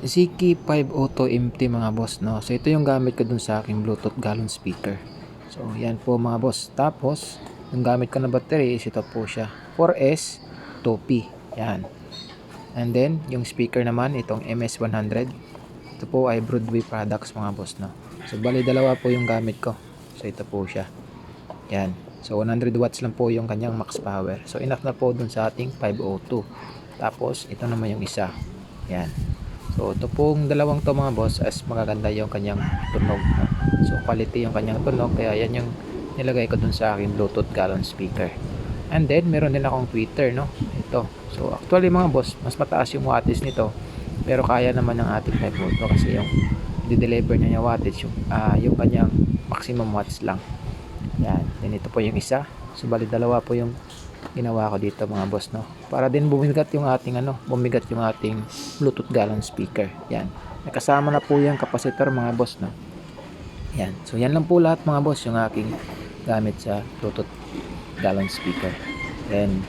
ZK502MT mga boss, no. So ito yung gamit ko dun sa aking Bluetooth gallon speaker. So yan po mga boss. Tapos yung gamit ko na battery is ito po siya, 4S 2P. Yan. And then yung speaker naman itong MS100. Ito po ay Broadway products mga boss, no. So bali dalawa po yung gamit ko. So ito po siya. Yan. So 100 watts lang po yung kanyang max power. So enough na po dun sa ating 502. Tapos ito naman yung isa. Yan. So ito pong dalawang to mga boss, as magaganda yung kanyang tunog, no? So quality yung kanyang tunog, kaya yan yung nilagay ko dun sa aking Bluetooth gallon speaker. And then meron din akong tweeter, no. Ito. So actually mga boss, mas mataas yung wattage nito, pero kaya naman ng ating 5 volt kasi yung di-deliver niya yung wattage yung kanyang maximum watts lang. Yan. Then ito po yung isa. So bali dalawa po yung ginawa ko dito mga boss, no. Para din bumigat yung ating bumigat yung ating Bluetooth gallon speaker. Yan. Nakasama na po yung capacitor mga boss, no. Yan. So yan lang po lahat mga boss yung aking gamit sa Bluetooth gallon speaker. Then